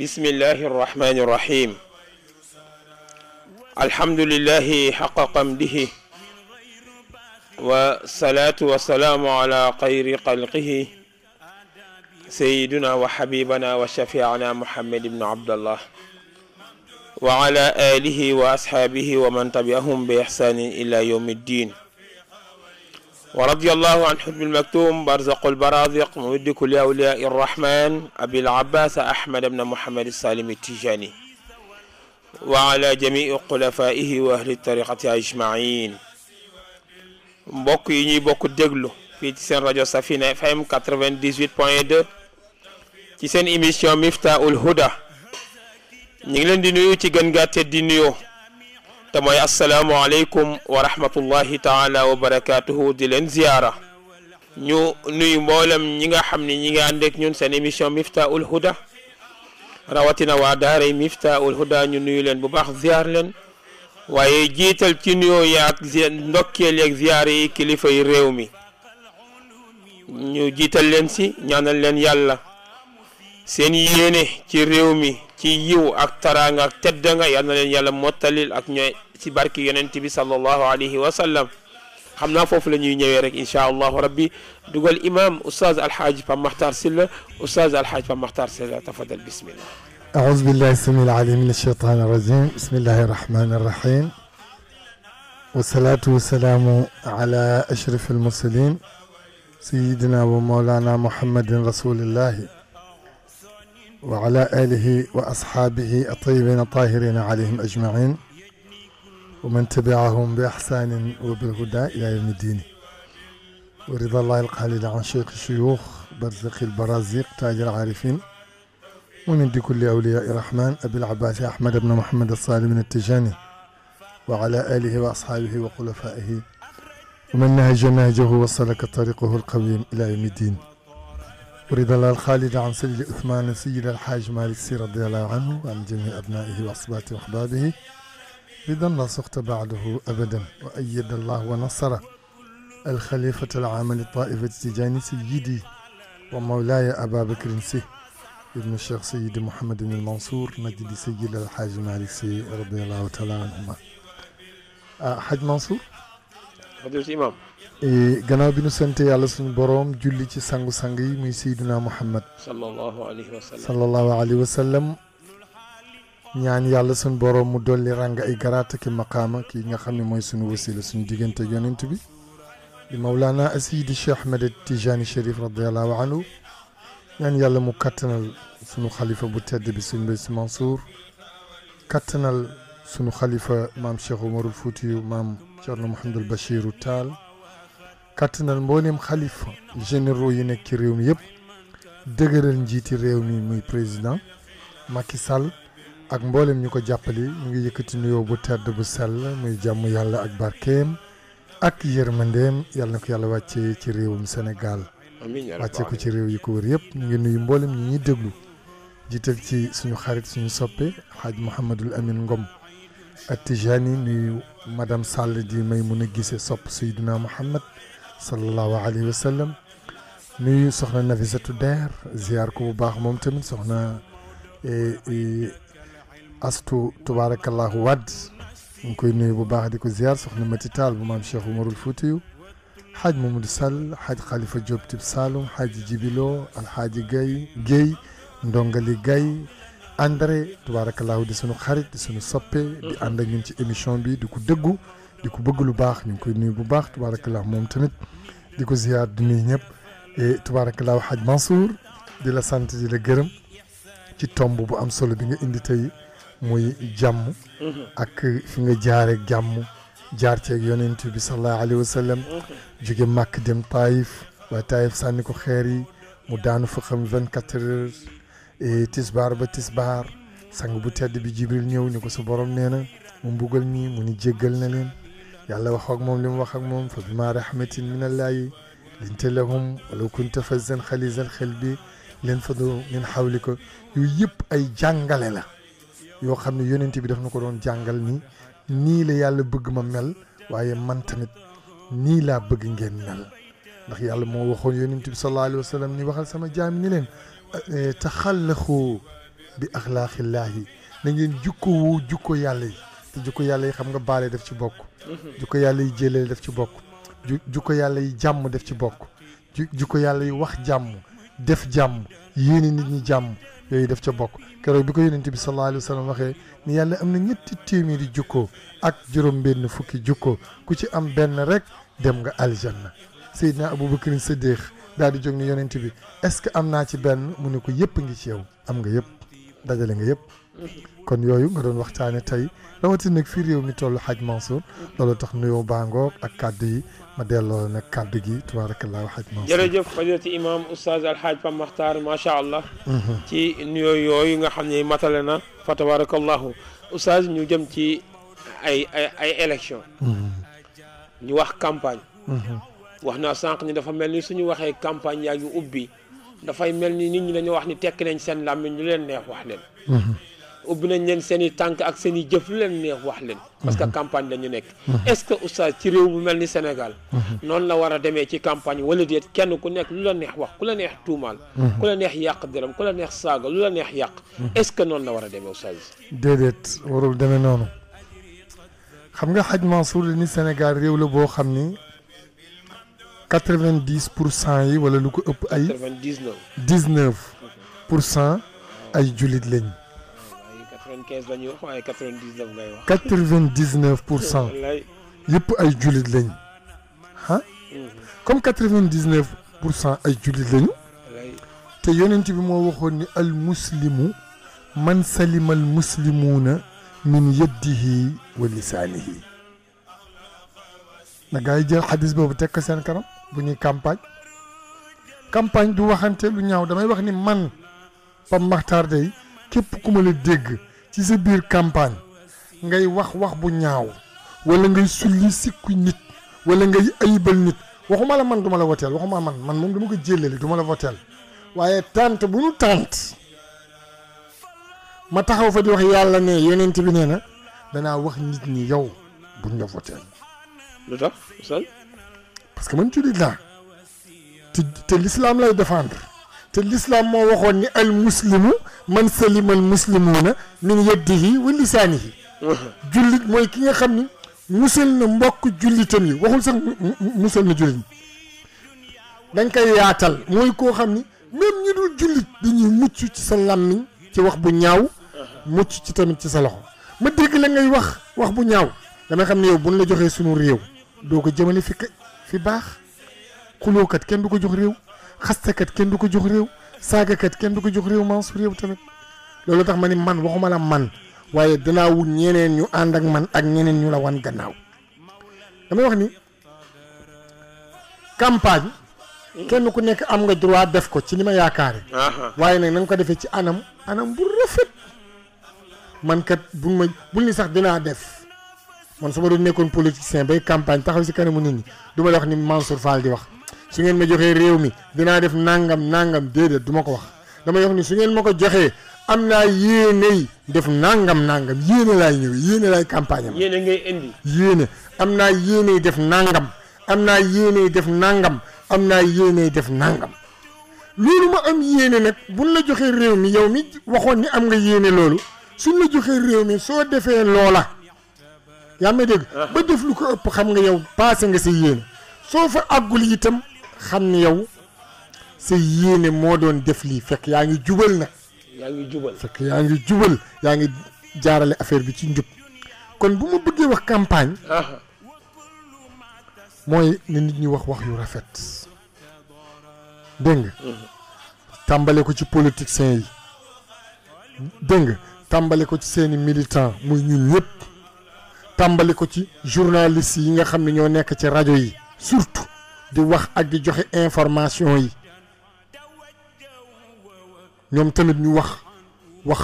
بسم الله الرحمن الرحيم الحمد لله حق قمده والصلاة والسلام على خير خلقه سيدنا وحبيبنا وشفيعنا محمد بن عبد الله وعلى آله وأصحابه ومن تبعهم بإحسان إلى يوم الدين ورضي الله عن حب المكتوم برزق البرازق ممد كل أولياء الرحمن أبي العباس أحمد بن محمد السالم التجاني وعلى جميع خلفائه وأهل الطريقة أجمعين mbokk yi ñuy bokk déglu fii ci seen rajo Safina FM 98.2 ci seen émission Miftahoul Houda ñu ngi leen di nuyu ci gën gaa tedd di nuyoo te mooy assalaamu aleykum wa rahmatullahi taala wa barakatuhu di leen ziyaara ñu nuyu mboolem ñi nga xam ne ñi nga ànd ak ñun seen émission Miftahoul Houda rawatina waa daaray Miftahoul Houda ñu nuyu leen bu baax ziyaar leen waaye jiital ci nuyoo yaak ndokkeel yeeg ziyaar yi kilifa yi réew mi ñu jiital leen si ñaanal leen yàlla seen yéene ci réew mi ci yiw ak taraanga ak teddanga yal na leen yàlla mottalil ak ñooy ci barki yonent bi sallallahu alayhi wa sallam xam naa foofu la ñuy ñëwee rek incha allahu rabbi dugal imam oustaz alhaaji Pape Makhtar Sylla oustaz alhaaji Pape Makhtar Sylla tafadal bismillah أعوذ بالله السميع العليم من الشيطان الرجيم بسم الله الرحمن الرحيم والصلاة والسلام على أشرف المرسلين سيدنا ومولانا محمد رسول الله وعلى آله وأصحابه الطيبين الطاهرين عليهم أجمعين ومن تبعهم بإحسان وبالهدى إلى يوم الدين ورضا الله الخالد عن شيخ الشيوخ برزق البرازيق تاج العارفين ومن كل أولياء الرحمن أبي العباس أحمد بن محمد السالم التجاني وعلى آله وأصحابه وخلفائه ومن نهج نهجه وسلك طريقه القويم إلى يوم الدين ورضا الله الخالد عن سيد عثمان سيد الحاج مالك سي رضي الله عنه وعن جميع أبنائه وأصباته وأحبابه رضا الله سخط بعده أبدا وأيد الله ونصر الخليفة العام للطائفة التجاني سيدي ومولاي أبا بكر سي ابن الشيخ سيدي محمد بن المنصور مجد سيد الحاج مالك سي رضي الله تعالى عنهما حاج منصور fadil si imam gannaaw bi nu sant yàlla suñu boroom julli ci sangu-sang yi muy Seydina Muhammad sallallahu alayhi wa sallam sallallahu alayhi wa sallam ñaan yàlla suñu boroom mu dolli ràng ay garaata ki maqaama kii nga xam ne mooy suñu wasila suñu diggante ak yonent bi di Mawlana Seydi Cheikh Ahmed Tijani Chérif radiyallahu anhu ñaan yàlla mu kattanal sunu xalifa bu tedd bi sëñ Bay Si Mansour kattanal sunu xalifa maam Cheikh Oumarul Foutiyu maam Thierno Mouhamadul Bachiru Taal kattanal mboolem xalifa généraux yi nekk ci réew mi yëpp dëgëral njiiti réew mi muy président Macky Sall ak mboolem ñu ko jàppale ñu ngi yëkkati nuyoo bu tedd bu sell muy jàmm yàlla ak barkeem ak yërmandeem yàlla na ko yàlla wàccee ci réewum Sénégal wàccee ko ci réew yi ko wër yëpp ñu ngi nuyu mboolem ñi ñuy déglu jiital ci suñu xarit suñu soppe Hadj Mouhamadul Amin Ngom At-Tijani nuyu madame Sall di may mun a gisee sopp Seydina Muhammad sallallahu alayhi wa sallam nuyu soxna Nafisatu Der ziar ko bu baax moom tamit soxna Astu Tubarakallahu Wadd ñu ngi koy nuyu bu baax di ko ziar soxna Mati Taal bu maam Cheikh Oumarul Foutiyu xaaj Mamadou Sall xaaj Khalifa Diop Tib Saloum xaaj Jibilo alxaaji Guèye Ndongali Guèye André tubaarakallaahu di sunu xarit di sunu soppe di ànd ak ñun ci émission bi di ko dëggu di ko bëgg lu baax ñu ngi koy nuyu bu baax tubaarakallaahu moom tamit di ko ziyaar di nuyu ñëpp et tubaarakallaahu xaaj Mansour di la sant di la gërëm ci tomb bu am solo bi nga indi tey muy jàmm ak fi nga jaaree jàmm jaar ceeg yonent bi sallallahu alayhi wa sallam jóge màkk dem Taïf waaye Taïf sànni ko xeer yi mu daanu fa xam 24 heures et tisbaar ba tisbaar sang bu tedd bi Jibril ñëw ni ko sa borom nee na mu mbugal nii mu ni jéggal na leen yàlla wax ak moom li mu wax ak moom fa bima rahmatin min allahi linta lahum walaw kunta fazzan xalizal qalbi leen fadu min hawlika yooyu yëpp ay jàngale la yoo xam ne yonent bi daf na ko doon jàngal ni nii la yàlla bëgg ma mel waaye man tamit nii laa bëgg ngeen mel ndax yàlla moo waxoon yonent bi sallallahu alayhi wa sallam ni waxal sama jaam ni leen taxallaxu bi axlaaqillaahi na ngeen jukkoo jukko yàlla yi te jukko yàlla yi xam nga baale def ci bokk jukko yàlla yi jëlee def ci bokk jukko yàlla yi jàmm def ci bokk jukko yàlla yi wax jàmm def jàmm yéene nit ñi jàmm yooyu def ca bokk keroog bi ko yonent bi sallallahu alayhi wa sallam waxee ni yàlla am na ñetti téeméeri jukko ak juróom-benn fukki jukko ku ci am benn rek dem nga aljanna Seydina Aboubacar Siddiq daal di jóg ni yonent bi est-ce que am naa ci benn mu ne ko yëpp ngi ci yow am nga yëpp dajale nga yëpp kon yooyu nga doon waxtaane tey rawatina nag fii réew mi toll Hadj Mansour loolu tax nuyoo baangoog ak kàddu yi ma delloo nag kàddu gi tabaarakallaahu Hadj Mansour. jërëjëf fadilati imam oustaz alhaaj Pape Makhtar macha allah. ci nuyoo yooyu nga xam ne matale na fa tabaarakallaahu oustaz ñu jëm ci ay élection ñu wax campagne. wax naa sànq ni dafa mel ni suñu waxee campagne yaa ngi ubbi dafay mel ni nit ñi dañoo wax ni tekk nañ seen làmmiñ ñu leen neex wax leen. ubbi nañ leen seen i tànk ak seen i jëf lu leen neex wax leen. parce que campagne dañu nekk. est-ce que oustaz ci réew bu mel ni Sénégal. noonu la war a demee ci campagne wala déet kenn ku nekk lu la neex wax ku la neex tuumaal. ku la neex yàq dërëm ku la neex saaga lu la neex yàq. est-ce que noonu la war a demee oustaz. déedéet warul demee noonu xam nga Hadj Mansour ni Sénégal réew la boo xam ni 90% yi wala lu ko ëpp ay. 19% ay jullit lañ. 95 la ñuy wax waaye 99 ngay wax. 99% yëpp ay jullit lañ ah. comme 99% ay jullit lañu. te yonent bi moo waxoon ni al muslimu man salima al muslimuuna min yadihi wa lisaanihi. na gaa yi jël xadis boobu teg ko seen kanam bu ñuy campagne du waxante lu ñaaw damay wax ni man Pape Makhtar day képp ku ma la dégg ci sa biir campagne ngay wax bu ñaaw wala ngay sulli sikku nit wala ngay ayibal nit waxuma la man duma la woteel waxuma man moom dama ko jëlale duma la woteel waaye tànt bu nu tànt ma taxaw fa di wax yàlla ne yonent bi nee na danaa wax nit ñi yow buñ la woteel. lu tax Oustaz parce que man jullit laa te l'islam lay défendre te l'islam moo waxoon ni al muslimu man salima al muslimuuna min yadihi wa lisaanihi. jullit mooy ki nga xam ni musal na mbokk jullitam yi waxul sax musal na jullit dañ koy yaatal mooy koo xam ni même ñi dul jullit dañuy mucc ci sa làmmiñ ci wax bu ñaaw mucc ci tamit ci sa loxo ma dégg la ngay wax bu ñaaw damay xam ne yow buñ la joxee sunu réew doo ko jëmale fi baax xulookat kenn du ko jox réew xastekat kenn du ko jox réew saagakat kenn du ko jox réew Mansour réew tamit loolu tax ma ni man waxuma la man waaye danaa wut ñeneen ñu ànd ak man ak ñeneen ñu la wan gannaaw damay wax ni campagne kenn ku nekk am nga droit def ko ci li ma yaakaare waaye nag na nga ko defee ci anam bu rafet man kat bul ni sax dinaa def man su ma doon nekkoon politicien bay campagne taxaw si kanamu nit ñi du ma la wax ni Mansour Fall di wax su ngeen ma joxee réew mi dinaa def nangam déedéet du ma ko wax damay wax ni su ngeen ma ko joxee am naa yéeney def nangam yéene laay ñëw yéene laay campagne am. yéene ngay indi. yéene am naa yéeney def nangam am naa yéeney def nangam am naa yéeney def nangam loolu ma am yéene nag buñ la joxee réew mi yow mi waxoon ni am nga yéene loolu suñ la joxee réew mi soo defee loola. yaa may dégg ba def lu ko ëpp xam nga yow passé nga sa yéene soo fa àggul itam xam ni yow sa yéene moo doon def lii fekk yaa ngi jubal nag. fekk yaa ngi jubal yaa ngi jaarale affaire bi ci njub kon bu ma bëggee wax campagne. mooy ne nit ñi wax yu rafet dégg nga. tàmbale ko ci politiciens yi dégg nga tàmbale ko ci seeni militants muy ñun ñëpp. tàmbali ko ci journalistes yi nga xam ne ñoo nekk ci rajo yi surtout di wax ak di joxe information yi ñoom tamit ñu wax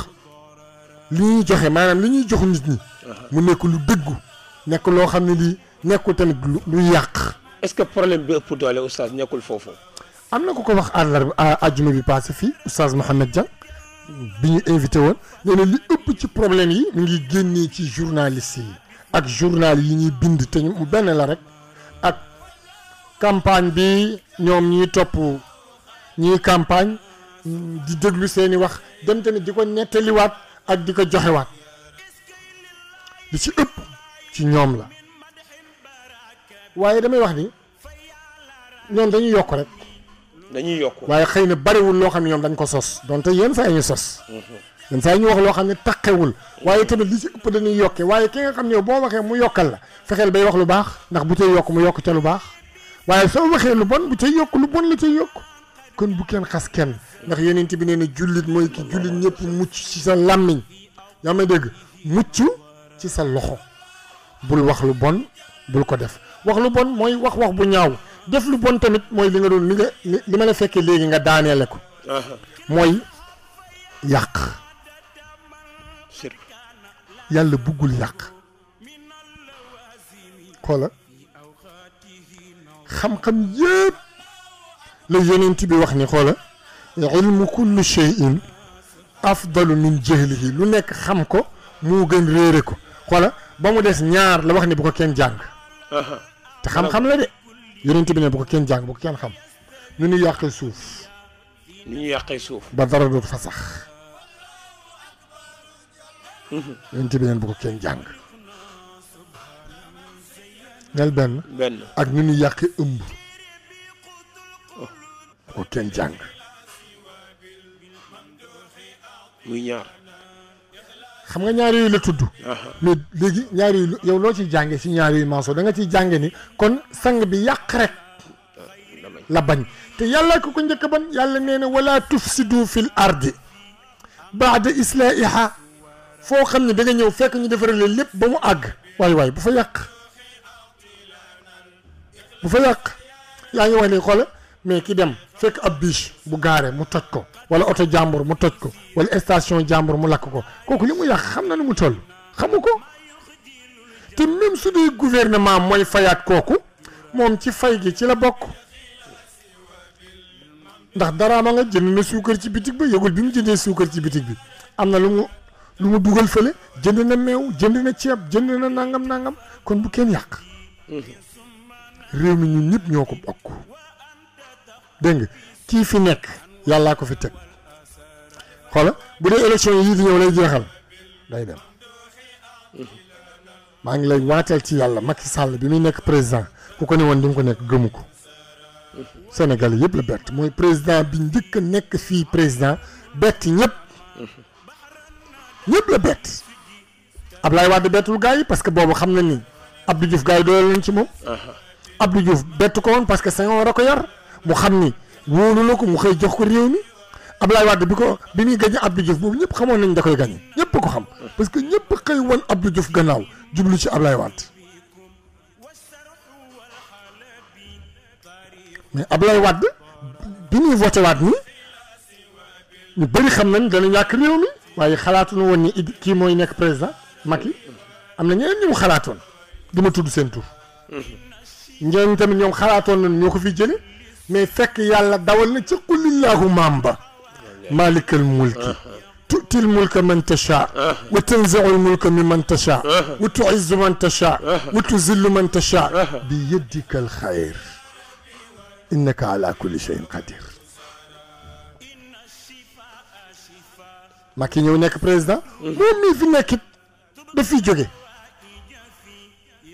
li ñuy joxe maanaam li ñuy jox nit ñi mu nekk lu dëggu nekk loo xam ne lii nekkul tamit lu yàq. est-ce que problème bi ëpp doole oustaz nekkul foofu. am na ku ko wax àjjuma bi passé fii oustaz Mouhamed Dieng bi ñu invité woon nee na li ëpp ci problème yi mu ngi génnee ci journalistes yi. ak journal yi ñuy bind te ñu benn la rek ak campagne bi ñoom ñuy topp ñuy campagne di déglu seeni wax dem tamit di ko nettaliwaat ak di ko joxewaat li ci ëpp ci ñoom la waaye damay wax ni ñoom dañuy yokk rek dañuy yokk waaye xëy na bariwul loo xam ne ñoom dañ ko sos donte yenn saa yi ñu sos yenn saa yi ñu wax loo xam ne taqewul waaye tamit li ci ëpp dañuy yokke waaye ki nga xam ne boo waxee mu yokkal la fexeel bay wax lu baax ndax bu cay yokk mu yokk ca lu baax waaye soo waxee lu bon bu cay yokk lu bon la cay yokk kon bu kenn xas kenn ndax yeneen bi nee na jullit mooy ki jullit ñëpp mucc ci sa làmmiñ yaa may dégg mucc ci sa loxo bul wax lu bon bul ko def wax lu bon mooy wax bu ñaaw def lu bon tamit mooy li nga doon li ma la fekkee léegi nga daaneele ko mooy yàq yàlla buggul yàq xoola xam-xam yëpp la yonent bi wax ni xoola ilmu kulli shay'in afdalu min jahlihi lu nekk xam ko moo gën réere ko xoola ba mu des ñaar la wax ni bu ko kenn jàng te xam-xam la de yonent bi ne bu ko kenn jàng bu ko kenn xam nu ñu yàqee suuf ba dara dootu fa sax yonent bi neen bu ko kenn jàng nel benn ak nu ñu yàqee ëmb bu ko kenn jàng muy ñaar xam nga ñaar yooyu la tudd mais léegi ñaar yooyu yow loo ciy jànge si ñaar yooyu Mansour da nga ciy jànge ni kon sang bi yàq rek la bañ te yàlla ko ko njëkk ban yàlla nee na wala tufsidu fil ardi baada islaiha foo xam ne da nga ñëw fekk ñu defaral leen lépp ba mu àgg waay bu fa yàq yaa ngi wax ni xoola mais ki dem fekk ab biche bu gaare mu toj ko wala oto jàmbur mu toj ko wala station jàmbur mu lakk ko kooku li mu yàq xam na nu mu toll xamu ko te même su dee gouvernement mooy fayaat kooku moom ci fay gi ci la bokk ndax dara ma nga jënd na suukar ci bitig ba yëgul bi mu jëndee suukar ci bitig bi am na lu mu dugal fële jënd na meew jënd na ceeb jënd na nangam kon bu kenn yàq réew mi ñun ñëpp ñoo ko bokk dégg nga kii fi nekk yàllaa ko fi teg xoola bu dee élection yii di ñëw lay jeexal day dem maa ngi lay waateel ci yàlla Macky Sall bi muy nekk président ku ko ne woon di nga ko nekk gëmu ko Sénégal yëpp la bett mooy président bi njëkk a nekk fii président bett ñëpp la bett Ablaye Wade bettul gars yi parce que boobu xam na ni Abdou Diouf gars yi dooleel nañ ci moom Abdou Diouf bett ko woon parce que Senghor a ko yar mu xam ni wóolu la ko mu xëy jox ko réew mi Ablaye Wade bi muy gañe Abdou Diouf boobu ñëpp xamoon nañ da koy gañe ñëpp ko xam parce que ñëpp xëy woon Abdou Diouf gannaaw jublu ci Ablaye Wade mais Ablaye Wade bi muy voté waat nii ñu bëri xam nañ dana ñàkk réew mi waaye xalaatuñu woon ni kii mooy nekk président Macky am na ñeneen ñu mu xalaatoon du ma tudd seen tur ñooñu tamit ñoom xalaatoon nañ ñoo ko fi jële mais fekk yàlla dawal na ca qulillaahu maam ba maalikal mulki tu'til mulka man tasha wa tanzi'ul mulka mimman tasha wa tu'izzu man tasha wa tuzillu man tasha bi yadika al xayr innaka ala kulli shay'in qadir Macky ñëw nekk président moom mii fi nekkit daf fi jóge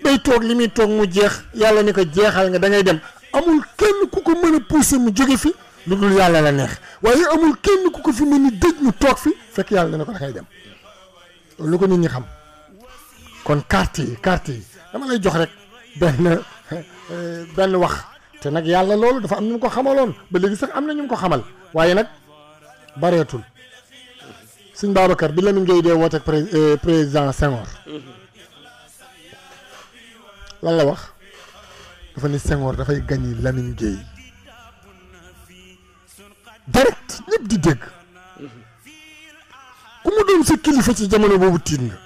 day toog li muy toog mu jeex yàlla ni ko jeexal nga da ngay dem amul kenn ku ko mën a pousser mu jóge fi lu dul yàlla la neex waaye amul kenn ku ko fi mën a dëj mu toog fi fekk yàlla dana ko da ngay dem loolu lu ko nit ñi xam kon carte yi dama lay jox rek benn wax te nag yàlla loolu dafa am ñu ko xamaloon ba léegi sax am na ñu ko xamal waaye nag bareetul sëñ Babacar bi Lamine Gueye dee woote ak président Senghor lan la wax dafa ni Senghor dafay gagné Lamine Gueye direct ñëpp di dégg ku mu doon sa kilifa ci jamono boobu tiit nga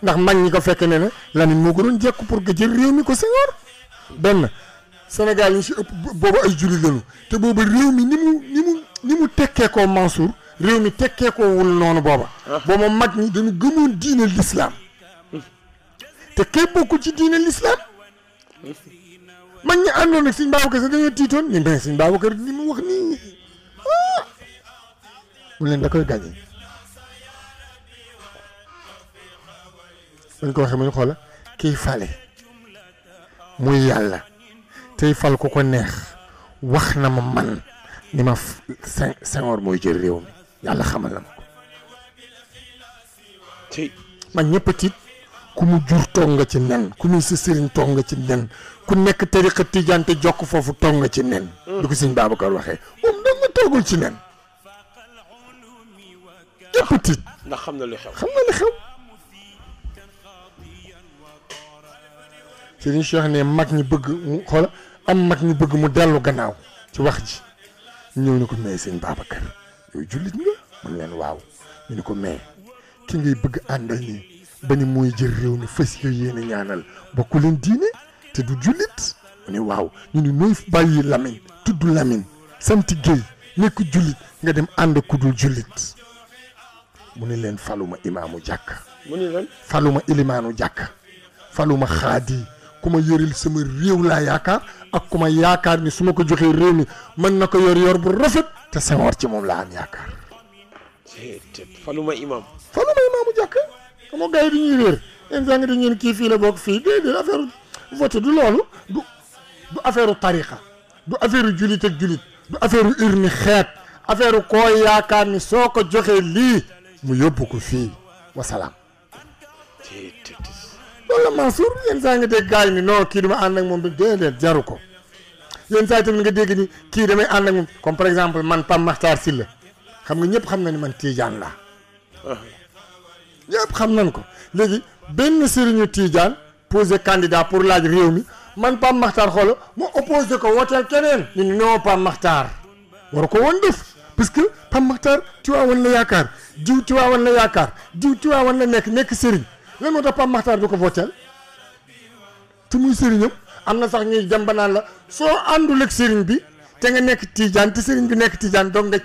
ndax mag ñi ko fekk ne ne Lamine moo ko doon jekku pour que jël réew mi ko Senghor benn Sénégal yi si ëpp boobu ay jullit lañu te boobu réew mi ni mu tekkee koo Mansour réew mi tekkee koo wul noonu booba booba mag ñi dañu gëmoon diine l'islam te kay bokkul ci diine l'islam mag ñi àndoon ak Sëñ Babacar sax dañoo tiitoon ni mais Sëñ Babacar li mu wax nii mu leen da koy gagné bañ ko waxee mu ñu xoola kiy fale muy yàlla tey fal ku ko neex wax na ma man ni ma Senghor mooy jël réew mi yàlla xamal na ma ko man ñëpp tiit ku mu jur toog nga ci nen ku muy sa sëriñ toog nga ci nen ku nekk tariqa tijaan te jokk foofu toog nga ci nen du ko sëñ Babacar waxee moom da nga toogul ci nen ñëpp tiit ndax xam na li xew Sëriñ Cheikh ne mag ñi bëgg mu xoola am mag ñi bëgg mu dellu gannaaw ci wax ji ñëw ni ko mais sëñ Babacar yow jullit nga mun leen waaw ñu ni ko mais ki ngay bëgg àndal nii ba ni mooy jël réew mi fas yooyu yéen a ñaanal bokku leen diine te du jullit mu ne waaw ñu ni nooy bàyyi Lamine tudd Lamine sant Guèye nekk jullit nga dem ànd ku dul jullit mu ne leen faluma imaamu jàkk mu ne leen faluma ilimaanu jàkk faluma xaadi ku ma yoril sama réew laa yaakaar ak ku ma yaakaar ni su ma ko joxee réew mi mën na ko yor bu rafet te Senghor ci moom laa am yaakaar faluma imaamu jàkk xam nga gars yi dañuy réer yenn saa nga dañuy kii fii la bokk fii déedéet affaire vote du loolu du affaire tariqa du affaire julit ak julit du affaire urne xeet affaire koo yaakaar ni soo ko joxee lii mu yóbbu ko fii wasalaam loolu la Mansour yenn saa nga dégg gars yi ni non kii dama ànd ak moom bi déedéet jaru ko yenn saa yi tamit nga dégg ni kii damay ànd ak moom comme par exemple man Pape Makhtar Sylla xam nga ñëpp xam na ni man Tidiane laa ñëpp xam nañ ko léegi benn sëriñu Tidiane posé candidat pour laaj réew mi man Pape Makhtar xoolo mu opposé ko wooteel keneen ñu ni non Pape Makhtar war ko woon def parce que Pape Makhtar Tiwaawan la yaakaar jiw Tiwaawan la yaakaar jiw Tiwaawan la nekk sëriñ lan moo tax Pape Makhtar du ko vooteel te muy sëriñam am na sax ñuy dem ba naan la soo àndul ak sëriñ bi te nga nekk Tidiane te sëriñ bi nekk Tidiane dong nga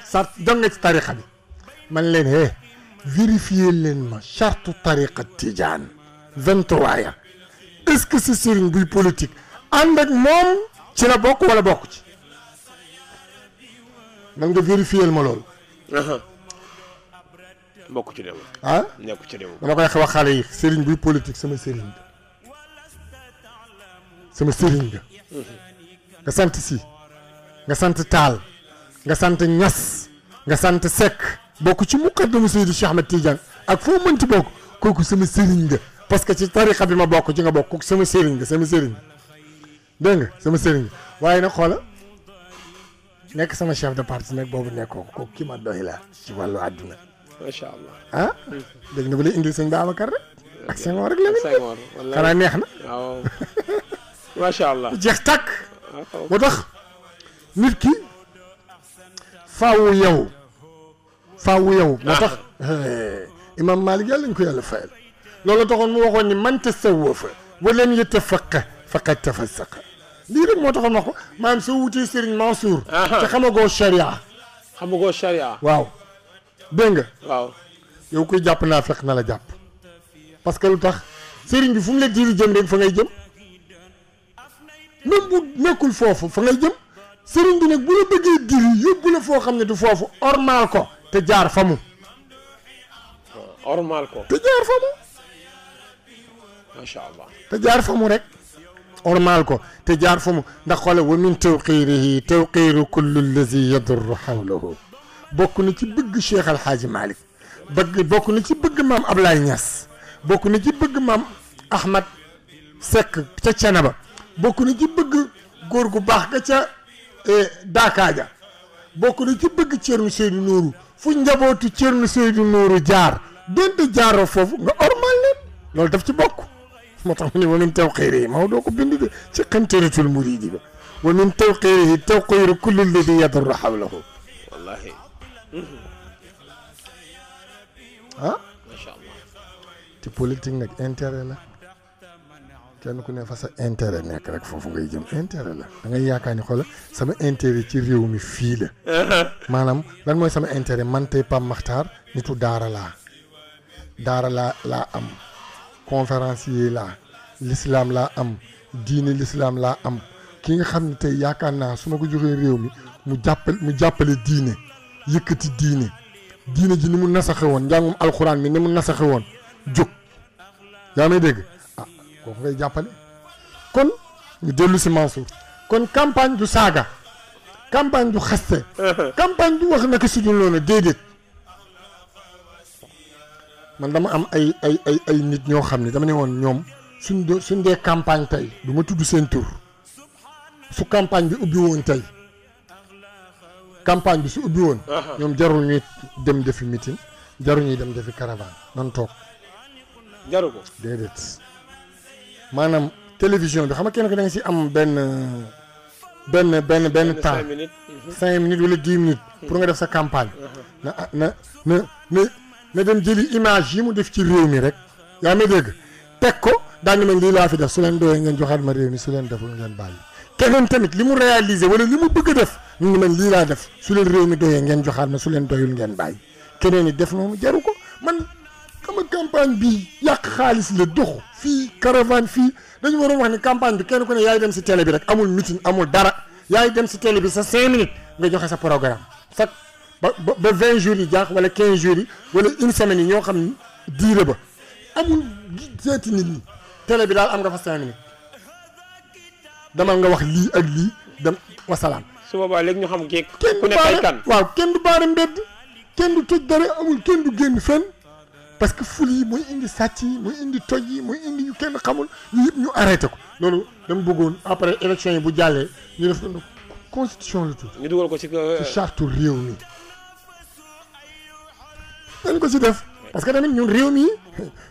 ci tarixa bi man leen vérifier leen ma charte tariqa Tidiane 23 ya est-ce que ce sëriñ buy politique ànd ak moom ci la bokk wala bokk ci man nga vérifier ma loolu bokk ci dem nekk ci dem dama koy wax xale yi sëriñ buy politique sama sëriñ nga nga sant si nga sant Taal nga sant Ñas nga sant Seck bokk ci muqaddamu Seydi Cheikh Ahmed Tidiane ak foo mënti bokk kooku sama sëriñ nga parce que ci tariqa bi ma bokk ci nga bokk kooku sama sëriñ nga dégg nga sama sëriñ waaye nag xoola nekk sama chef de parti nag boobu nekkoo kooku ki ma doy la ci wàllu àdduna macha allah dégg na ba lay indil sëñ Babacar rek ak Senghor rek la xanaa neex na waaw macha allah jeex tàkk moo tax nit ki faawu yow moo tax imam Malik yàlla ñu ko yàlla fayal loolu taxoon mu waxoon ni man tasawwafa wa lam yatafaqqa faqad tafassaqa lii rek moo taxoon wax ko maanaam soo wutee Serigne Mansour te xamagoo charia waaw dégg nga waaw yow kuy jàpp naa fekk na la jàpp parce que lu tax Serigne bi fu mu la diri jëm rek fa ngay jëm même bu nekkul foofu fa ngay jëm Serigne bi nag bu la bëggee diri yóbbu la foo xam ne du foofu ormal ko te jaar fa mu macha allah te jaar fa mu rek ormal ko te jaar fa mu ndax xoole wa min tawqiirihi tawqiiru kullu allazi yadurru hawlahu bokk na ci bëgg Cheikh Al Hadji Malick bokk na ci bëgg maam Ablaye Niass bokk na ci bëgg maam Ahmad Seck ca Cenaba bokk na ci bëgg góor gu baax ga ca Daakaaja bokk na ci bëgg Thierno Seydou Nourou fu njabootu Thierno Seydou Nourou jaar donte jaaroo foofu nga ormal leen loolu daf ci bokk moo tax mu ne wa min tawqiirihi maa doo ko bind de ci qantaratul muriidi ba wa min tawqiirihi tawqiiru kulli alladi yadurru hawlahu wallahi macha allah te politique nag intérêt la kenn ku ne fa sa intérêt nekk rek foofu ngay jëm intérêt la da ngay yaakaar ni xoolal sama intérêt ci réew mi fii la maanaam lan mooy sama intérêt man tey Pape Makhtar nitu daara laa am conférencier laa l'islam laa am diine l'islam laa am ki nga xam ne tey yaakaar naa su ma ko joxee réew mi mu jàppale diine yëkkati diine diine ji ni mu nasaxe woon njàngum alxuraan mi ni mu nasaxe woon jóg yaa may dégg ah kooku ngay jàppale kon ñu dellu si Mansour kon campagne du saaga campagne du xaste campagne du wax naka si dul noonu déedéet man dama am ay nit ñoo xam ne dama ne woon ñoom suñ dee campagne tey du ma tudd seen tur su campagne bi ubbi woon tey campagne bi su ubbi woon ñoom jarul ñuy dem defi meeting jarul ñuy dem defi caravane nan toog jaru ko déedéet maanaam télévision bi xam nga kenn ko da nga si am benn temps 5 minutes wala 10 minutes pour nga def sa campagne na dem jëli image yi mu def ci réew mi rek yaa may dégg teg ko daal ni man lii laa fi def su leen doyee ngeen joxaat ma réew mi su leen deful ngeen bàyyi keneen tamit li mu réaliser wala li mu bëgg a def ñu ngi man lii laa def su leen réew mi doyee ngeen joxaat ma su leen doyul ngeen bàyyi keneen it def noonu jaru ko man xam nga campagne bi yàq xaalis la dox fii caravane fii dañu waroon wax ni campagne bi kenn ku ne yaay dem si télé bi rek amul meeting amul dara yaay dem si télé bi sa 5 minutes nga joxe sa programme sax ba 20 jours yi jaax wala 15 jours yi wala une semaine yi ñoo xam ni diire ba amul seeti nit ñi télé bi daal am nga fa 5 minutes demal nga wax lii ak lii dem wasalaam. su boobaa léegi ñu xam kii kenn ku nekk ay kan waaw kenn du baare mbedd kenn du toj dara amul kenn du génn fenn parce que ful yi mooy indi sàcc yi mooy indi toj yi mooy indi yu kenn xamul yu yëpp ñu arrêté ko loolu dama bëggoon après élection yi bu jàllee ñu def constitution la tudd. ñu dugal ko ci charte réew mi dañ ko si def parce que tamit ñun réew mi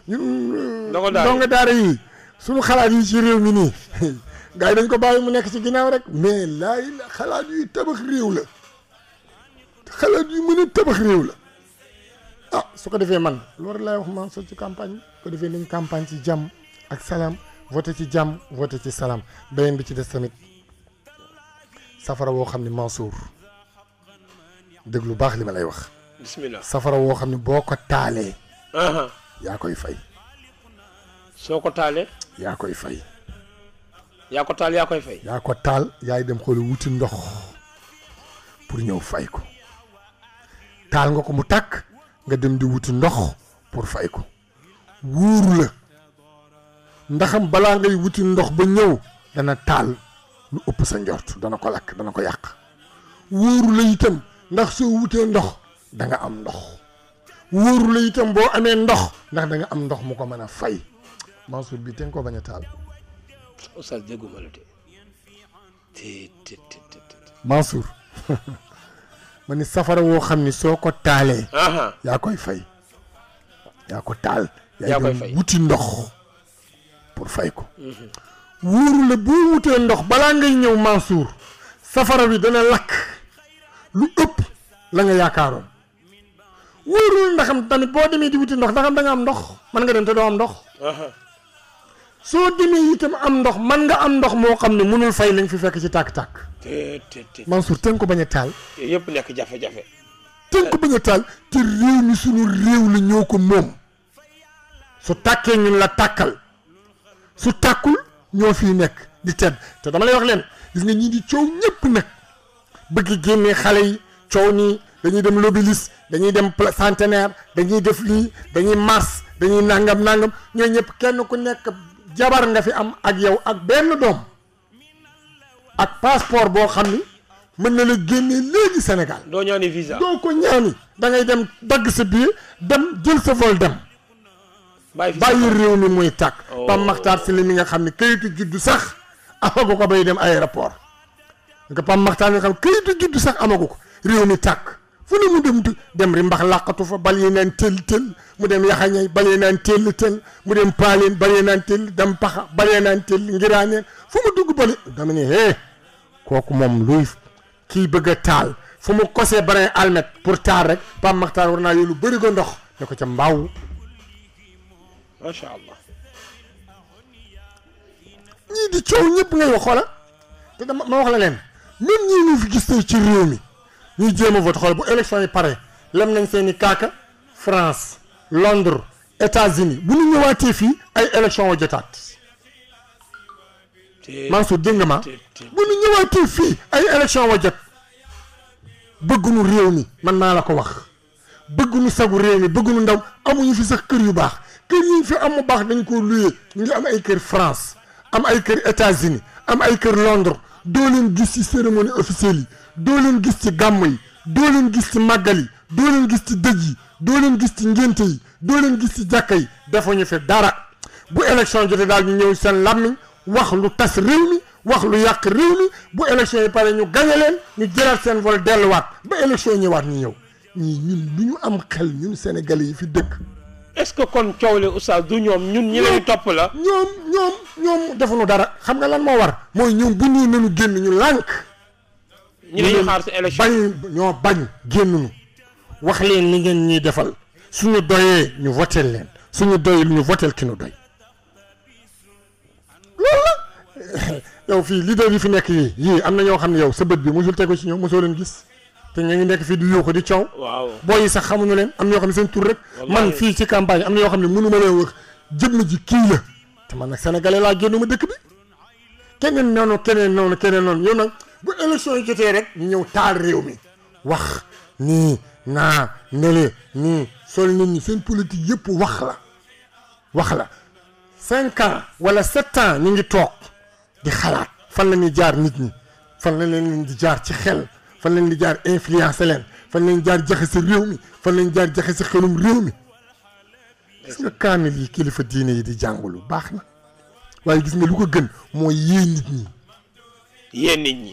ñun ndongo daara yi suñu xalaat yi ci réew mi nii gars yi dañ ko bàyyi mu nekk ci ginnaaw rek mais laay la xalaat yuy tabax réew la xalaat yu mën a tabax réew la ah su ko defee man loolu laay wax man soo ci campagne bi ko defee nañ campagne ci jàmm ak salaam voté ci jàmm voté ci salaam beneen bi ci des tamit safara woo xam ne Mansour dégg lu baax li ma lay wax bismillah safara woo xam ne boo ko taalee yaa koy fay soo ko taalee yaa koy fay yaa ko taal yaa koy fay yaa ko taal yaay dem xool wuti ndox pour ñëw fay ko taal nga ko mu tàkk nga dem di wuti ndox pour fay ko wóoru la ndaxam balaa ngay wuti ndox ba ñëw dana taal lu ëpp sa njort dana ko lakk dana ko yàq wóoru la itam ndax soo wutee ndox da nga am ndox wóoru la itam boo amee ndox ndax da nga am ndox mu ko mën a fay Mansour bi te nga ko bañ a taal oustaz dégguma la te Mansour ma ni safara woo xam ni soo ko taalee yaa koy fay yaa ko taal yaa koy fay wuti ndox pour fay ko wóoru la boo wutee ndox balaa ngay ñëw Mansour safara bi dana lakk lu ëpp la nga yaakaaroon wóoru la ndaxam tamit boo demee di wuti ndox ndaxam da nga am ndox mën nga dem te doo am ndox soo demee itam am ndox man nga am ndox moo xam ne mënul fay lañ fi fekk ci tàkk-tàkk Mansour ten ko bañ a taal yëpp nekk jafe-jafe ten ko bañ a taal te réew mi suñu réew la ñoo ko moom su tàkkee ñun la tàkkal su tàkkul ñoo fii nekk di tedd te dama lay wax leen gis nga ñii di coow ñëpp nag bëgg génnee xale yi coow nii dañuy dem Lobelis dañuy dem Centenaire dañuy def lii dañuy mars dañuy nangam ñooy ñëpp kenn ku nekk jabar nga fi am ak yow ak benn doom ak passeport boo xam ni mën na la génnee léegi Sénégal doo ñaani visa doo ko ñaani da ngay dem dagg sa billet dem jël sa vol dem bàyyi réew mi muy tàkk Pam Makhtar si li mi nga xam ne kayitu juddu sax amagu ko bay dem aéroport nga Pam Makhtar nga xam kayitu juddu sax amagu ko réew mi tàkk fu ne mu dem ri mbax làqatu fa bal yi naan tël mu dem yaxañay bal yi naan tël mu dem paaleen bal yi naan tël dem paxa bal yi naan tël ngiraaneen fu mu dugg bali dama ne kooku moom luy kii bëgg a taal fu mu kosee brin almet pour taal rek Pam Makhtar war naa yoolu bëri ko ndox ne ko ca mbaaw macha allah ñii di coow ñëpp ngay wax xoola te dama ma wax la leen même ñii ñu fi gis tey ci réew mi ñuy jéem a vote xool bu élection yi pare lem nañ seen i kaaka France Londres États-Unis bu ñu ñëwaatee fii ay élection wa jotaat Mansour dégg nga ma bu ñu ñëwaatee fii ay élection wa jot bëgguñu réew mi man maa la ko wax bëgguñu sagu réew mi bëgguñu ndaw amuñu fi sax kër yu baax kër yi fi am mu baax dañ ko luyee ñu ngi am ay kër France am ay kër États-Unis am ay kër Londres doo leen gis ci cérémonie officielle yi doo leen gis ci gàmm yi doo leen gis ci màggal yi doo leen gis ci dëj yi doo leen gis ci ngénte yi doo leen gis ci jàkka yi defuñu fi dara bu élection jotee daal ñu ñëw seen làmmiñ wax lu tas réew mi wax lu yàq réew mi bu élection yi pare ñu gañe leen ñu jëlaat seen vol delluwaat ba élection ñëwaat ñu ñëw ñii ñun du ñu am xel ñun sénégalais yi fi dëkk. est-ce que kon coow le oustaz du ñoom ñun ñi leen topp la. ñoom defuñu dara xam nga lan moo war mooy ñoom bu ñu nañu génn ñu lànk. ñi dañuy xaar si élection bañ génnuñu wax leen li ngeen ñuy defal suñu doyee ñu votel leen suñu doyee ñu votel ki ñu doy loolu la yow fii leader yi fi nekk yii am na ñoo xam ne yow sa bët bi mosul tegu ci ñoom mosoo leen gis te ñu ngi nekk fii di yuuxu di coow. waaw booy yi sax xamuñu leen am na ñoo xam ne seen tur rek. man fii ci campagne am na yoo xam ne mënu ma leen wax jëm ji kii la te man nag sénégalais laa génn ma dëkk bi keneen noonu yow nag bu élection yi jotee rek ñu ñëw taal réew mi wax nii naa nele nii sol nit ñi seen politique yëpp wax la 5 ans wala 7 ans ñu ngi toog di xalaat fan la ñuy jaar nit ñi fan la leen di jaar ci xel fan lañ di jaar influencer leen fan lañ jaar jaxase réew mi fan lañ jaar jaxase xelum réew mi gis nga kaamil yi kilifa diine yi di jàngulu baax na waaye gis nga lu ko gën mooy yee nit ñi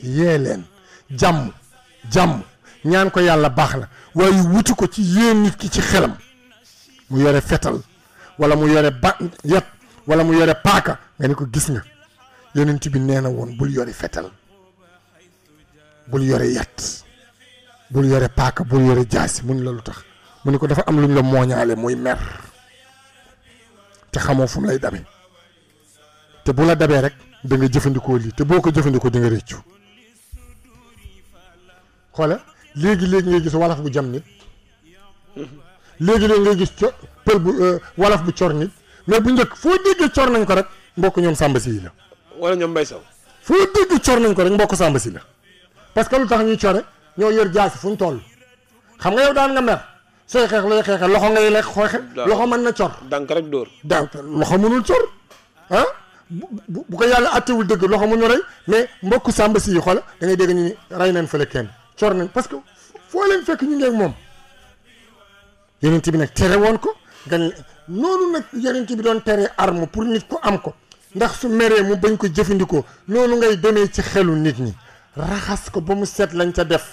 yee leen jàmm ñaan ko yàlla baax na waaye wuti ko ci yee nit ki ci xelam mu yore fetal wala mu yore yet wala mu yore paaka nga ni ko gis nga yonent bi nee na woon bul yore fetal bul yore yat bul yore paaka bul yore jaasi mun la lu tax mu ni ko dafa am lu ñu la mooñaale muy mer te xamoo fu mu lay dabe te bu la dabee rek da nga jëfandikoo lii te boo ko jëfandikoo di nga réccu xoola léegi ngay gis walaf bu jam nit léegi ngay gis pël bu walaf bu cor nit mais bu njëkk foo déggee cor nañ ko rek mbokk ñoom Samba Si la wala ñoom Mbay Saw foo dégg cor nañ ko rek mbokk Samba Si la parce que lu tax ñuy core ñoo yor jaasi fu ñu toll xam nga yow daan nga mer sooy xeex looy xeexe loxo ngay lekk xooxe loxo mën na cor dank rek dóor loxo mënul cor ah bu ko yàlla attewul dëgg loxo mënu rey mais mbokk Samba Si yi xoola da ngay dégg ñu ni rey nañ fële kenn cor nañ parce que foo leen fekk ñu ngi ak moom yonent bi nag tere woon ko nga noonu nag yonent bi doon tere arme pour nit ko am ko ndax su meree mu bañ ko jëfandikoo noonu ngay demee ci xelu nit ñi raxas ko ba mu set lañ ca def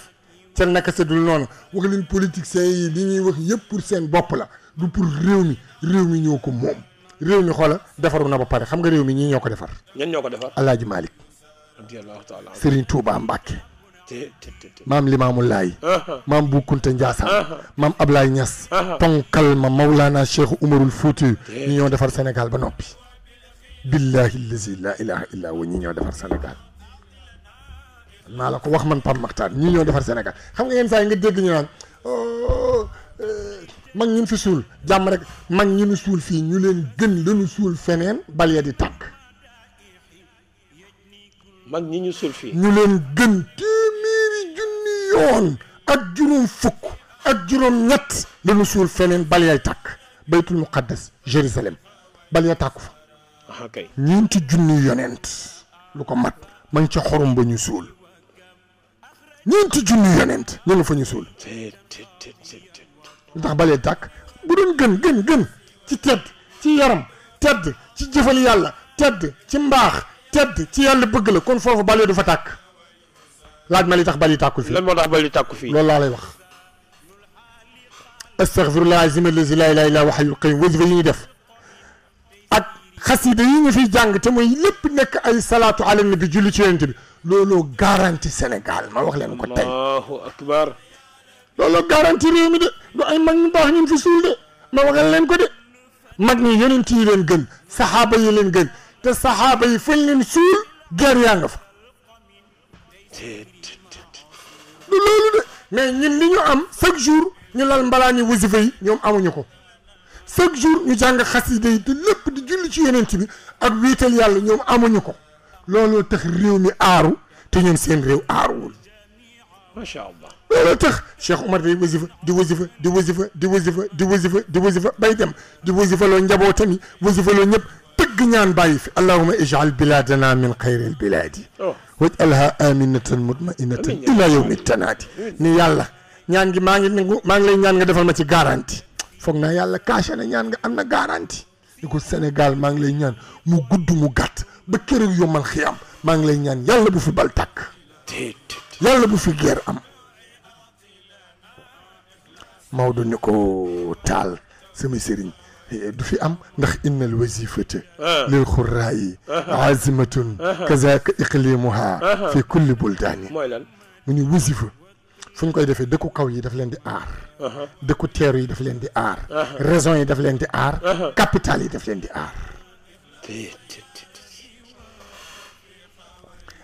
ca naka sa dul noonu wax leen politiciens yi li ñuy wax yëpp pour seen bopp la du pour réew mi ñoo ko moom réew mi xoola defaru na ba pare xam nga réew mi ñii ñoo ko defar. ñan ñoo ko defar. Alaaji Malick radiyallahu taala Serigne Touba Mbacke maam Limaamu Laay maam Bu Kunta Njaasaan maam Ablaye Niass ponkal ma Mawlana Cheikh Umarul Fouti ñi ñoo defar Sénégal ba noppi billahi allazi la ilaha illa huwa ñi ñoo defar Sénégal maa la ko wax man Pape Makhtar ñii ñoo defar Sénégal xam nga yenn saa yi nga dégg ñu naan mag ñun fi suul jàmm rek mag ñu suul fii ñu leen gën lañu suul feneen bal ya di tàkk mag ñi ñu suul fii ñu leen gën téeméeri junni yoon ak juróom fukk ak juróom ñett lañu suul feneen bal yay tàkk baytul muqaddas Jérusalem bal ya tàkku fa kay ñeenti junni yonent lu ko mat ma ngi ca xorom ba ñu suul ñeenti junni yonent ñu nga fa ñu suul lu tax balee tàkk bu doon gën ci tedd ci yaram tedd ci jëfal yàlla tedd ci mbaax tedd ci yàlla bëgg la kon foofu balee du fa tàkk laaj ma li tax bali tàkkul fii lan moo tax bali tàkku fii loolu laa lay wax astaghfirullah azim allazi la ilaha illa huwa hayyul qayyum wasifa yi ñu def ak xasida yi ñu fiy jàng te mooy lépp nekk ay salaatu ala nabi julli ci yonent bi looloo garanti Sénégal ma wax leen ko tey allahu akbar looloo garanti réew mi de du ay mag ñu baax ñun fi suul de ma waxal leen ko de mag ñi yonent yi leen gën saxaaba yi leen gën te saxaaba yi fañ leen suul guerre yaa nga fa du loolu de mais ñun li ñu am chaque jour ñu lal mbalaani wasifa yi ñoom amuñu ko chaque jour ñu jàng xasida yi te lépp di julli ci yonent bi ak wiital yàlla ñoom amuñu ko looloo tax réew mi aaru te ñun seen réew aaruwul macha allah looloo tax Cheikh Omar day wasifa di wasifa di wasifa di wasifa di wasifa di wasifa bay dem di wasifa loo njabootam yi wasifa loo ñëpp tëgg ñaan bàyyi fi allahuma ijal biladana min xayril biladi wajalha aminatan mutmainatan ila yawmi tanaadi ni yàlla ñaan gi maa ngi lay ñaan nga defal ma ci garantie foog naa yàlla caché na ñaan nga am na garantie ni ko Sénégal maa ngi lay ñaan mu gudd mu gàtt ba keroog yomal xiyam maa ngi lay ñaan yàlla bu fi bal tàkk yàlla bu fi guerre am Maodo ni ko taal sama sëriñ du fi am ndax innal wasifata lil xuraayi azimatun kazaka iqlimuha fi kulli buldaani mooy lan mu ni wasifa fu ñu koy defee dëkku kaw yi daf leen di aar dëkku teeru yi daf leen di aar région yi daf leen di aar capital yi daf leen di aar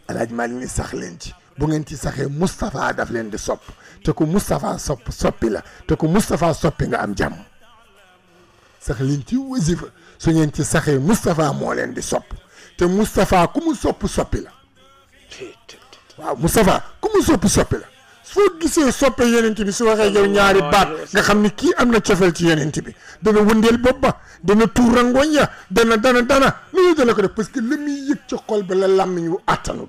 Alaaji Maalik ni sax leen ci bu ngeen ci saxee Moustapha daf leen di sopp te ku Moustapha soppi la te ku Moustapha soppi nga am jàmm sax leen ci wasifa su ngeen ci saxee Moustapha moo leen di sopp te Moustapha ku mu soppi la waaw Moustapha ku mu soppi la soo gisee soppe yenent bi su waxee yow ñaari baat nga xam ni kii am na cofeel ci yenent bi dana wëndeel bopp ba dana tuur rangoñ ya dana loolu dana ko def parce que la muy yëg ci xol ba la làmmiñ wu àttanul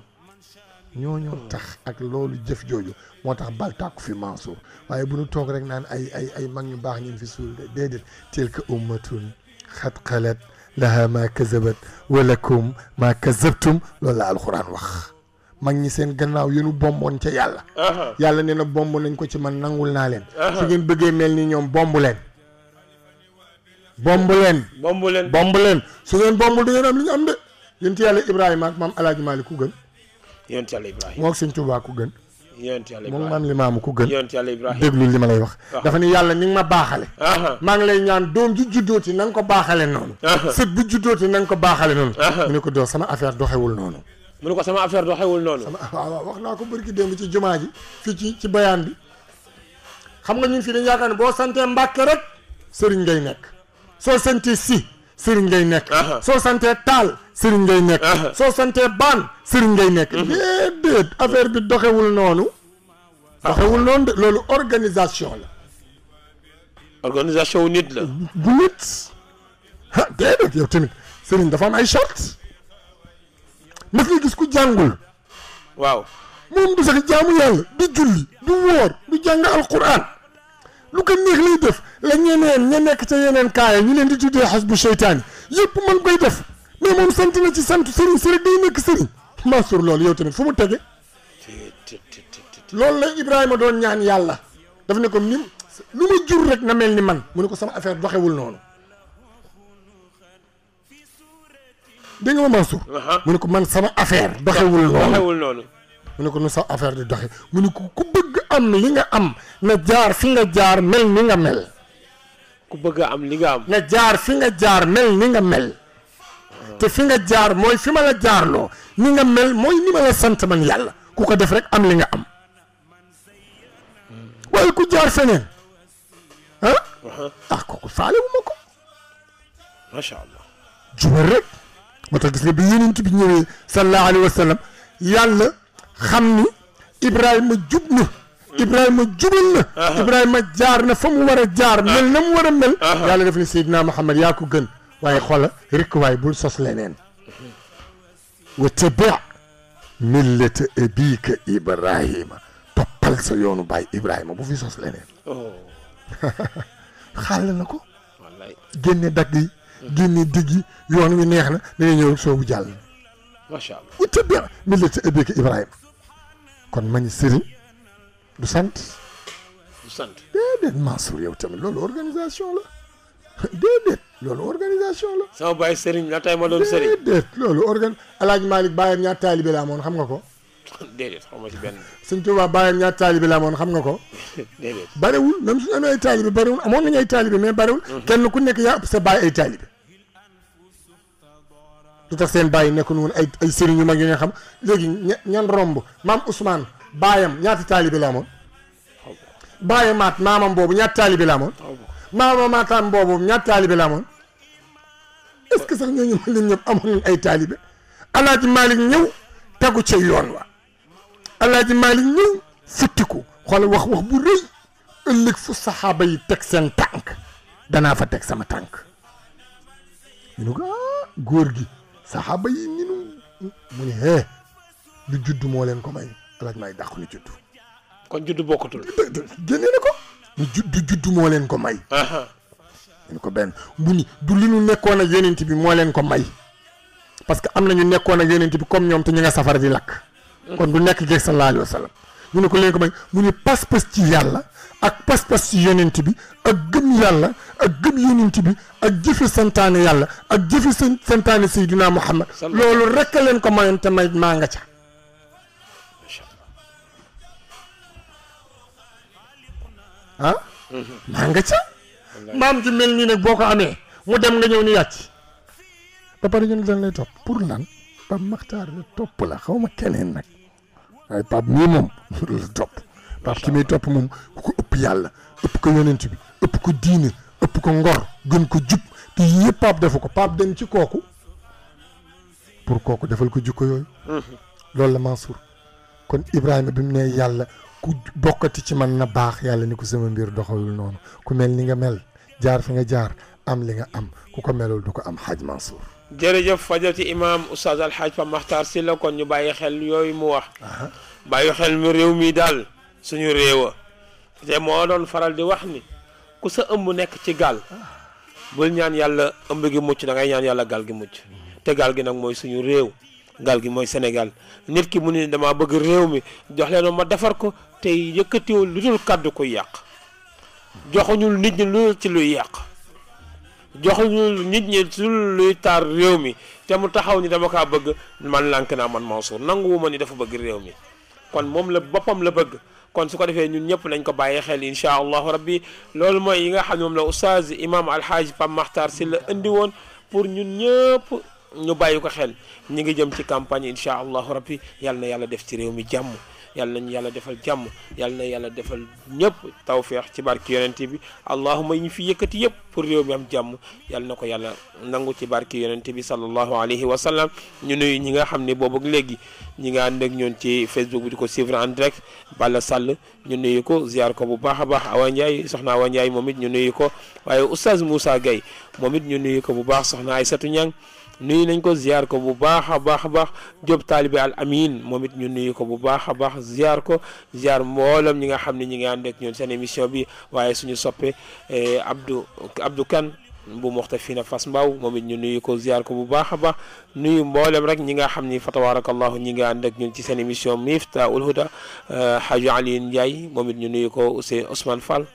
ñoo tax ak loolu jëf jooju moo tax bal tàkku fi Mansour waaye bu nu toog rek naan ay mag ñu baax ñun fi suul de déedéet tilka ummatun xat xalat laha ma kazabat walakum ma kazabtum loolu la alxuraan wax mag ñi seen gannaaw yéenu bomboon ca yàlla yàlla nee na bomb nañ ko ci man nangul naa leen su ngeen bëggee mel ni ñoom bomb leen su ngeen bombul du ngeen am li ñu am de yéen ci yàlla Ibrahima ak maam Alaaji Maalik ku gën yonent yàlla Ibrahima moo ak sëñ Tuubaa ku gën yonent yàlla moom maam Limaamu ku gën yonent yàlla Ibrahima déglu li ma lay wax dafa ni yàlla ni nga ma baaxale maa ngi lay ñaan doom ju juddooti na nga ko baaxale noonu sët bu juddooti na nga ko baaxale noonu mu ne ko doo sama affaire doxewul noonu mu ne ko sama affaire doxewul noonu waaw wax naa ko bërki démb ci jumaa ji fii ci bayaan bi xam nga ñun fii dañ yaakaar ne boo santee Mbàkke rek sëriñ ngay nekk soo santee si sëriñ ngay nekk soo santee taal sëriñ ngay nekk soo santee baan sëriñ ngay nekk déedéet affaire bi doxewul noonu de loolu organisation la organisation wu nit la bu nit déedéet yow tamit sëriñ dafa am ay charte mas nga gis ku jàngul waaw moom du sax jaamu yàlla du julli du woor du jàng alquran lu ko neex lay def la ñeneen ña nekk ca yeneen kaaya ñu leen di tuddee xas bu seytaane yëpp mën koy def mais moom sant na ci sant sëriñ si rek day nekk sëriñ Mansour loolu yow tamit fu mu tege loolu la Ibrahima doon ñaan yàlla daf ne ko ni lu ma jur rek na mel ni man mu ne ko sama affaire doxewul noonu dégg nga ma Mansour mu ne ko man sama affaire doxewul noonu mu ne ko nu sa affaire di doxe mu ne ko ku bëgg am li nga am na jaar fi nga jaar mel ni nga mel ku bëgg am li nga am na jaar fi nga jaar mel ni nga mel te fi nga jaar mooy fi ma la jaarloo ni nga mel mooy ni ma la sant man yàlla ku ko def rek am li nga am waaye ku jaar feneen kooku faale wu ma ko macha allah jubal rek moo tax gis nga bi yonent bi ñëwee sallallahu alayhi wa sallam yàlla xam ni Ibrahima jub na Ibrahima jubal na Ibrahima jaar na fa mu war a jaar mel na mu war a mel yàlla def ni Seydina Muhammad yaa ko gën waaye xoola rek waaye bul sos leneen wa tabi millata abika Ibrahima toppal sa yoonu baay Ibrahima bu fi sos leneen xaal na ko génne dagg yi génne digg yi yoon wi neex na dañuy ñëw soobu jàll macha allah wa tabi millata abika Ibrahima kon mañ sëriñ du sant déedéet Mansour yow tamit loolu organisation la déedéet loolu organisation la sama baay sëriñ la tey ma doon sëriñ déedéet loolu Alaaji Maalik bàyyam ñaar taalibe la amoon xam nga ko déedéet xaw ma ci benn Sëñ Tuubaa bàyyam ñaar taalibe la amoon xam nga ko déedéet barewul même suñu amee ay taalibe barewul amoon nañu ay taalibe mais barewul kenn ku nekk yaa ëpp sa bàyyi ay taalibe lu tax seen bàyyi nekkul woon ay sëriñ yu mag yi nga xam léegi ñan romb maam Ousmane baayam ñaata taalibe la amoon bàyyi maat maamam boobu ñaata taalibe la amoon maama maataan boobu ñaata taalibe la amoon est-ce que sax ñooñu ma leen ñëpp amoon nañ ay taalibe Alaaji Maalik ñëw tegu ca yoon wa Alaaji Maalik ñëw futtiku xoolal wax bu rëy ëllëg fu saxaaba yi teg seen tànk danaa fa teg sama tànk ñu ne ko góor gi saxaaba yi ni nu mu ne lu judd moo leen ko may alaaj may dàq ñu judd kon judd bokkatul génne na ko ñu judd moo leen ko may ñu ko benn mu ni du li ñu nekkoon ak yonent bi moo leen ko may parce que am na ñu nekkoon ak yonent bi comme ñoom te ñu nga safara di lakk kon du nekk geeg sallallahu alayhi wa sallam ñu ne ko leen ko may mu ni pas-pas ci yàlla ak pas-pas ci yonent bi ak gëm yàlla ak gëm yonent bi ak jëfe santaane yàlla ak jëfe santaane Seydina Muhammad loolu rekk leen ko mayoon te may maa nga ca maa nga ca maam ji mel nii nag boo ko amee mu dem nga ñëw ni yàcc ba pare ñu ne dañ lay topp pour lan Pape Makhtar la topp la xaw ma keneen nag waaye Pape mii moom la topp Pape ki muy topp moom ku ko ëpp yàlla ëpp ko yonent bi ëpp ko diine ëpp ko ngor gën ko jub te yëpp Pape defu ko Pape dem ci kooku pour kooku defal ko jukko yooyu loolu la Mansour kon Ibrahima bi mu ne yàlla ku bokkati ci man na baax yàlla ni ko sama mbir doxalul noonu ku mel ni nga mel jaar fi nga jaar am li nga am ku ko melul du ko am Hadj Mansour jërëjëf fajati imam oustaz alhaaj Pape Makhtar Sylla kon ñu bàyyi xel yooyu mu wax bàyyi xel mu réew mi daal suñu réewa te moo doon faral di wax ni ku sa ëmb nekk ci gaal bul ñaan yàlla ëmb gi mucc da ngay ñaan yàlla gaal gi mucc te gaal gi nag mooy suñu réew gaal gi mooy Sénégal nit ki mu ne damaa bëgg réew mi jox leen ma defar ko te yëkkatiwul lu dul kàddu koy yàq joxuñul nit ñi lu ci luy yàq joxuñul nit ñi ci luy taar réew mi te mu taxaw ni dama kaa bëgg man lànk naa man Mansour nanguwuma ni dafa bëgg réew mi kon moom la boppam la bëgg kon su ko defee ñun ñëpp nañ ko bàyyi xel incha allahu rabbi loolu mooy yi nga xam ne moom la oustaz imam alhaaj Pape Makhtar Sylla indi woon pour ñun ñëpp ñu bàyyi ko xel ñi ngi jëm ci campagne incha allahu rabbi yàlla na yàlla def ci réew mi jàmm yàlla nañu yàlla defal jàmm yàlla na yàlla defal ñëpp tawféex ci barki yonent bi allahuma yi ñu fi yëkkati yëpp pour réew mi am jàmm yàlla na ko yàlla nangu ci barki yonent bi sallallahu alayhi wa sallam ñu nuyu ñi nga xam ne boobu ak léegi ñi nga ànd ak ñoon ci Facebook bi di ko suivre en direct Balla Sall ñu nuyu ko ziar ko bu baax a baax Awa Ndiaye soxna Awa Ndiaye moom it ñu nuyu ko waaye oustaz Moussa Gueye moom it ñu nuyu ko bu baax soxna Aïssatou Niang nuyu nañ ko ziar ko bu baax a baax a baax Diop taalibe al amin moom it ñu nuyu ko bu baax a baax ziar ko ziar mboolam ñi nga xam ne ñi ngi ànd ak ñoon seen émission bi waaye suñu soppe Abdou Kane bu Muxtafina Fass Mbaaw moom it ñu nuyu ko ziar ko bu baax a baax nuyu mboolem rek ñi nga xam ni fa tabarakallahu ñi ngi ànd ak ñun ci seen émission Miftahoul Houda Hadji Ali Ndiaye moom it ñu nuyu ko Ousmane Fall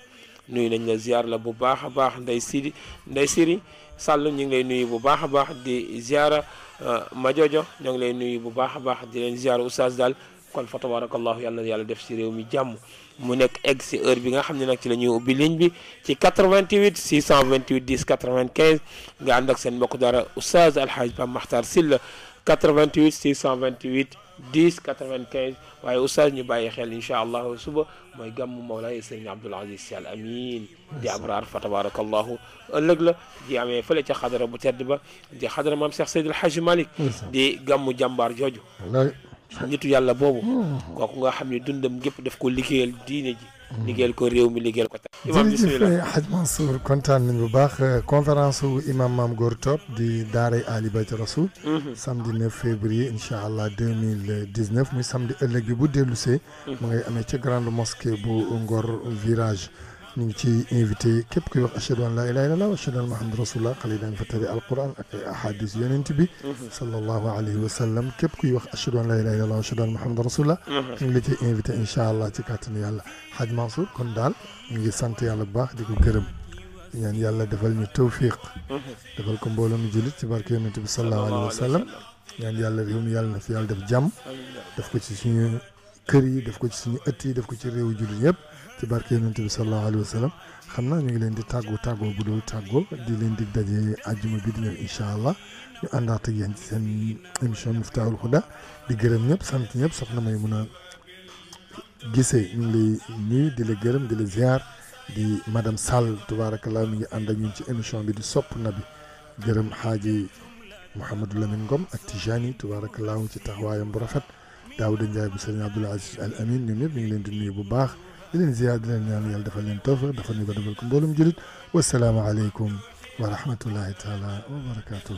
nuyu nañ la ziar la bu baax a baax Ndey Siri Sall ñu ngi lay nuyu bu baax a baax di ziara Majojo ñoo ngi lay nuyu bu baax a baax di leen ziara oustaz daal kon fa tabarakallahu yàlla na yàlla def ci réew mi jàmm mu nekk egg si heure bi nga xam ne nag ci la ñuy ubbi ligne bi ci 88 628 10 95 nga ànd ak seen mbokk dara oustaz alhaaj Pape Makhtar Sylla 88 628 10 95 waaye oustaz ñu bàyyi xel incha allah suba mooy gàmmu Mawlaay Sëriñ Abdoul Aziz Sy Al Amin di abraar fa tabarakallahu ëllëg la di amee fële ca xadara bu tedd ba di xadara maam Cheikh Seydil Hadji Malick di gàmmu jàmbaar jooju nitu yàlla boobu kooku nga xam ne dundam gépp daf ko liggéeyal diine ji liggéeyal ko réew mi liggéeyal ko ta imam bismillah Hadj Mansour kontaan nañ bu baax conférence wu imam Mame Gor Top di daaray Ali Bayt Rasoul samedi 9 février incha allah 2019 muy samedi ëllëg bi bu dellusee mu ngay amee ca grande mosquée bu Ngor virage ñu ngi ci invité képp kuy wax ashhadu an la ilaha illallah wa ashhadu anna muhammad rasulullah xale yi daañu fa tari alquran ak ay ahadis yonent bi sallallahu alayhi wa sallam képp kuy wax ashhadu an la ilaha illallah wa ashhadu anna muhammad rasulullah ñu ngi la ciy invité incha allah ci kàttanu yàlla Hadj Mansour kon daal ñu ngi sant yàlla bu baax di ko gërëm di ñaan yàlla defal ñu tawfiq defal ko mbooloo mu jullit ci barke yonent bi sallallahu alayhi wa sallam ñaan yàlla réew mi yàlla na fi yàlla def jàmm def ko ci suñu kër yi def ko ci suñu ëtt yi def ko ci réewu jullit yëpp ci barke yonent bi sallallahu alayhi wa sallam xam naa ñu ngi leen di tàggoo bu dul tàggoo di leen dig daje àjjuma bi di ñëw incha allah ñu àndaat ak yéen ci seen émission Miftahoul Houda di gërëm ñëpp sant ñëpp soxna may mun a gisee ñu ngi lay nuyu di la gërëm di la ziar di madame Sall tubaarakallah mi ngi ànd ak ñun ci émission bi di sopp na bi gërëm xaaji Mouhamadou Lamine Ngom ak Tijani tubaarakallah ci taxawaayam bu rafet Daouda Ndiaye bu Serigne Abdoul Aziz Al Amin ñoom ñëpp ñu ngi leen di nuyu bu baax di leen ziar di leen ñaan yàlla defal leen tawfiq defal ñu ko defal ko mboolum julit wasalaamu aleykum wa rahmatullahi taala wa barakatuh